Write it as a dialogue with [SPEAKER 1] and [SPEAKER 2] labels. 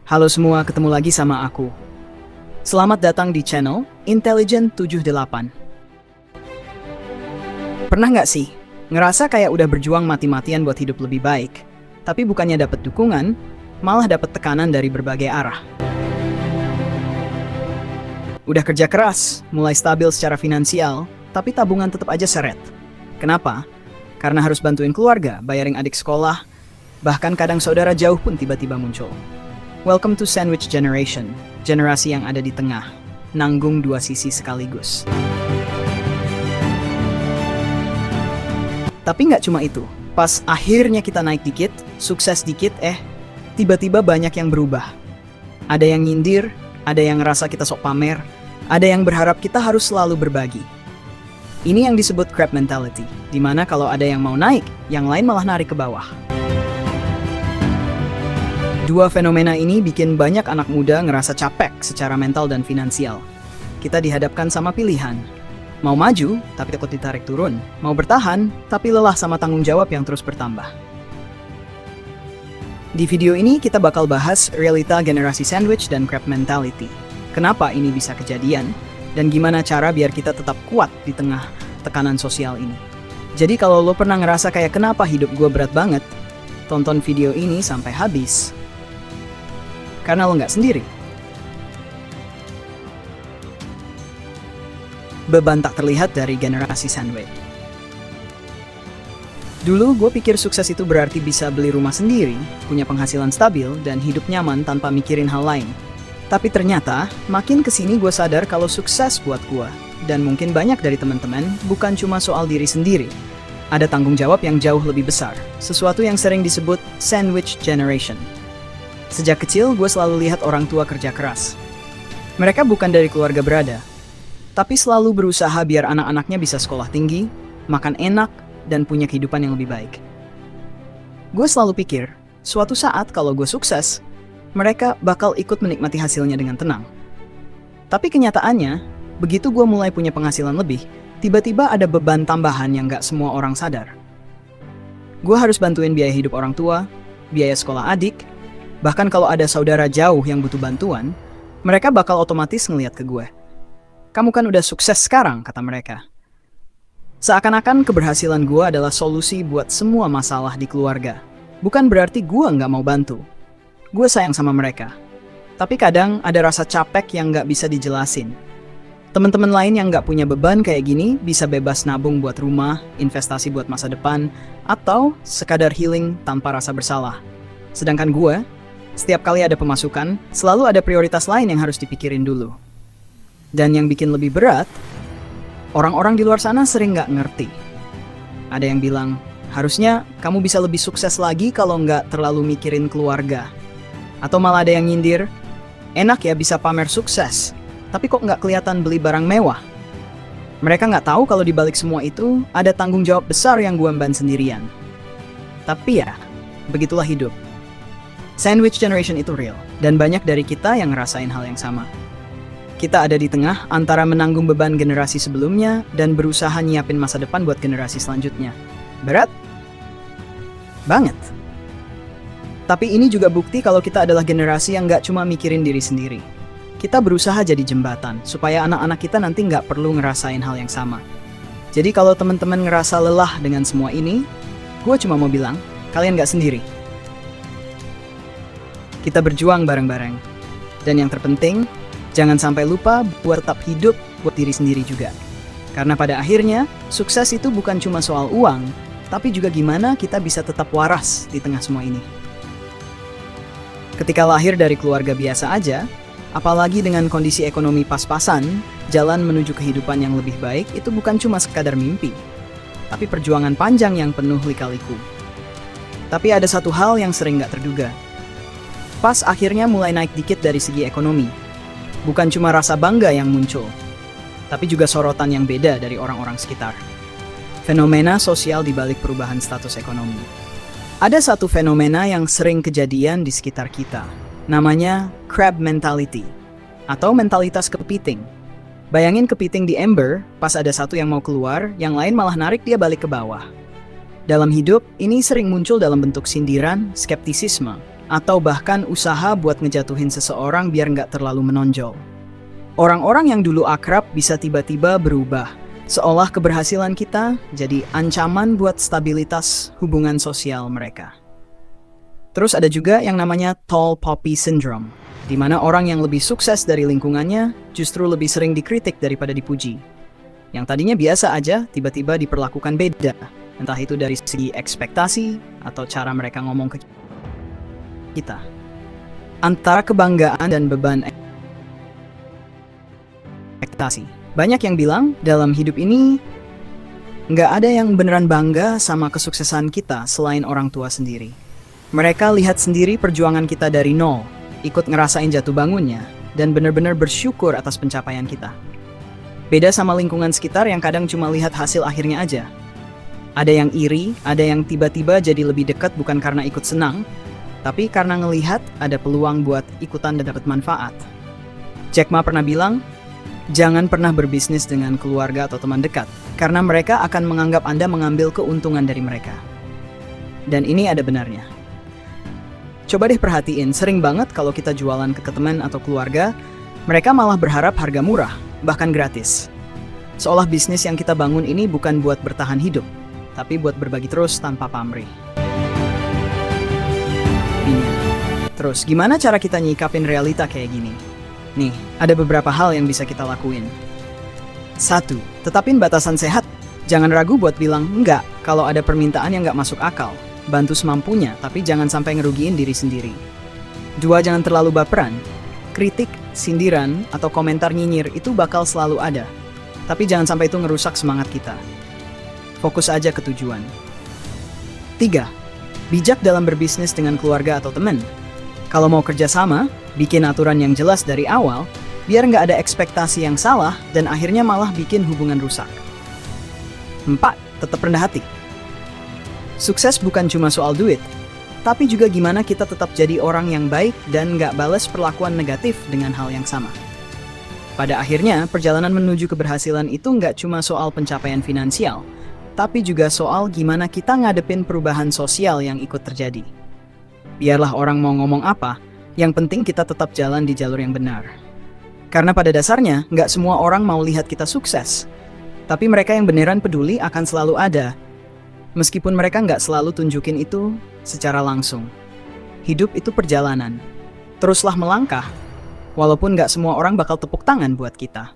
[SPEAKER 1] Halo semua, ketemu lagi sama aku. Selamat datang di channel Intelligent 78. Pernah nggak sih ngerasa kayak udah berjuang mati-matian buat hidup lebih baik, tapi bukannya dapat dukungan, malah dapat tekanan dari berbagai arah? Udah kerja keras, mulai stabil secara finansial, tapi tabungan tetap aja seret. Kenapa? Karena harus bantuin keluarga, bayarin adik sekolah, bahkan kadang saudara jauh pun tiba-tiba muncul. Welcome to Sandwich Generation, generasi yang ada di tengah, nanggung dua sisi sekaligus. Tapi nggak cuma itu, pas akhirnya kita naik dikit, sukses dikit, tiba-tiba banyak yang berubah. Ada yang nyindir, ada yang ngerasa kita sok pamer, ada yang berharap kita harus selalu berbagi. Ini yang disebut crab mentality, dimana kalau ada yang mau naik, yang lain malah narik ke bawah. Dua fenomena ini bikin banyak anak muda ngerasa capek secara mental dan finansial. Kita dihadapkan sama pilihan. Mau maju, tapi takut ditarik turun. Mau bertahan, tapi lelah sama tanggung jawab yang terus bertambah. Di video ini kita bakal bahas realita generasi sandwich dan crab mentality. Kenapa ini bisa kejadian, dan gimana cara biar kita tetap kuat di tengah tekanan sosial ini. Jadi kalau lo pernah ngerasa kayak kenapa hidup gue berat banget, tonton video ini sampai habis. Karena lo nggak sendiri. Beban tak terlihat dari generasi sandwich. Dulu gue pikir sukses itu berarti bisa beli rumah sendiri, punya penghasilan stabil, dan hidup nyaman tanpa mikirin hal lain. Tapi ternyata, makin kesini gue sadar kalau sukses buat gue, dan mungkin banyak dari teman-teman, bukan cuma soal diri sendiri. Ada tanggung jawab yang jauh lebih besar, sesuatu yang sering disebut sandwich generation. Sejak kecil, gue selalu lihat orang tua kerja keras. Mereka bukan dari keluarga berada, tapi selalu berusaha biar anak-anaknya bisa sekolah tinggi, makan enak, dan punya kehidupan yang lebih baik. Gue selalu pikir, suatu saat kalau gue sukses, mereka bakal ikut menikmati hasilnya dengan tenang. Tapi kenyataannya, begitu gue mulai punya penghasilan lebih, tiba-tiba ada beban tambahan yang gak semua orang sadar. Gue harus bantuin biaya hidup orang tua, biaya sekolah adik, bahkan kalau ada saudara jauh yang butuh bantuan, mereka bakal otomatis ngeliat ke gue. Kamu kan udah sukses sekarang, kata mereka. Seakan-akan keberhasilan gue adalah solusi buat semua masalah di keluarga. Bukan berarti gue nggak mau bantu. Gue sayang sama mereka. Tapi kadang ada rasa capek yang nggak bisa dijelasin. Teman-teman lain yang nggak punya beban kayak gini bisa bebas nabung buat rumah, investasi buat masa depan, atau sekadar healing tanpa rasa bersalah. Sedangkan gue, setiap kali ada pemasukan, selalu ada prioritas lain yang harus dipikirin dulu. Dan yang bikin lebih berat, orang-orang di luar sana sering nggak ngerti. Ada yang bilang, harusnya kamu bisa lebih sukses lagi kalau nggak terlalu mikirin keluarga. Atau malah ada yang nyindir, enak ya bisa pamer sukses, tapi kok nggak kelihatan beli barang mewah. Mereka nggak tahu kalau di balik semua itu, ada tanggung jawab besar yang gue emban sendirian. Tapi ya, begitulah hidup. Sandwich generation itu real, dan banyak dari kita yang ngerasain hal yang sama. Kita ada di tengah antara menanggung beban generasi sebelumnya dan berusaha nyiapin masa depan buat generasi selanjutnya. Berat? Banget. Tapi ini juga bukti kalau kita adalah generasi yang nggak cuma mikirin diri sendiri. Kita berusaha jadi jembatan, supaya anak-anak kita nanti nggak perlu ngerasain hal yang sama. Jadi kalau teman-teman ngerasa lelah dengan semua ini, gue cuma mau bilang, kalian nggak sendiri. Kita berjuang bareng-bareng. Dan yang terpenting, jangan sampai lupa buat tetap hidup buat diri sendiri juga. Karena pada akhirnya, sukses itu bukan cuma soal uang, tapi juga gimana kita bisa tetap waras di tengah semua ini. Ketika lahir dari keluarga biasa aja, apalagi dengan kondisi ekonomi pas-pasan, jalan menuju kehidupan yang lebih baik itu bukan cuma sekadar mimpi, tapi perjuangan panjang yang penuh lika-liku. Tapi ada satu hal yang sering nggak terduga. Pas akhirnya mulai naik dikit dari segi ekonomi, bukan cuma rasa bangga yang muncul, tapi juga sorotan yang beda dari orang-orang sekitar. Fenomena sosial di balik perubahan status ekonomi. Ada satu fenomena yang sering kejadian di sekitar kita, namanya crab mentality, atau mentalitas kepiting. Bayangin kepiting di ember, pas ada satu yang mau keluar, yang lain malah narik dia balik ke bawah. Dalam hidup, ini sering muncul dalam bentuk sindiran, skeptisisme, atau bahkan usaha buat ngejatuhin seseorang biar nggak terlalu menonjol. Orang-orang yang dulu akrab bisa tiba-tiba berubah, seolah keberhasilan kita jadi ancaman buat stabilitas hubungan sosial mereka. Terus ada juga yang namanya tall poppy syndrome, di mana orang yang lebih sukses dari lingkungannya justru lebih sering dikritik daripada dipuji. Yang tadinya biasa aja, tiba-tiba diperlakukan beda, entah itu dari segi ekspektasi atau cara mereka ngomong ke kita. Antara kebanggaan dan beban ekspektasi. Banyak yang bilang dalam hidup ini nggak ada yang beneran bangga sama kesuksesan kita selain orang tua sendiri. Mereka lihat sendiri perjuangan kita dari nol, ikut ngerasain jatuh bangunnya, dan benar-benar bersyukur atas pencapaian kita. Beda sama lingkungan sekitar yang kadang cuma lihat hasil akhirnya aja. Ada yang iri, ada yang tiba-tiba jadi lebih dekat bukan karena ikut senang, tapi karena ngelihat ada peluang buat ikutan dan dapat manfaat. Jack Ma pernah bilang, jangan pernah berbisnis dengan keluarga atau teman dekat, karena mereka akan menganggap Anda mengambil keuntungan dari mereka. Dan ini ada benarnya. Coba deh perhatiin, sering banget kalau kita jualan ke teman atau keluarga, mereka malah berharap harga murah, bahkan gratis. Seolah bisnis yang kita bangun ini bukan buat bertahan hidup, tapi buat berbagi terus tanpa pamrih. Terus, gimana cara kita nyikapin realita kayak gini? Nih, ada beberapa hal yang bisa kita lakuin. 1. Tetapin batasan sehat. Jangan ragu buat bilang enggak kalau ada permintaan yang nggak masuk akal. Bantu semampunya, tapi jangan sampai ngerugiin diri sendiri. 2. Jangan terlalu baperan. Kritik, sindiran, atau komentar nyinyir itu bakal selalu ada. Tapi jangan sampai itu ngerusak semangat kita. Fokus aja ke tujuan. 3. Bijak dalam berbisnis dengan keluarga atau teman. Kalau mau kerjasama, bikin aturan yang jelas dari awal, biar nggak ada ekspektasi yang salah dan akhirnya malah bikin hubungan rusak. 4. Tetap rendah hati. Sukses bukan cuma soal duit, tapi juga gimana kita tetap jadi orang yang baik dan nggak bales perlakuan negatif dengan hal yang sama. Pada akhirnya, perjalanan menuju keberhasilan itu nggak cuma soal pencapaian finansial, tapi juga soal gimana kita ngadepin perubahan sosial yang ikut terjadi. Biarlah orang mau ngomong apa, yang penting kita tetap jalan di jalur yang benar. Karena pada dasarnya, nggak semua orang mau lihat kita sukses. Tapi mereka yang beneran peduli akan selalu ada, meskipun mereka nggak selalu tunjukin itu secara langsung. Hidup itu perjalanan. Teruslah melangkah, walaupun nggak semua orang bakal tepuk tangan buat kita.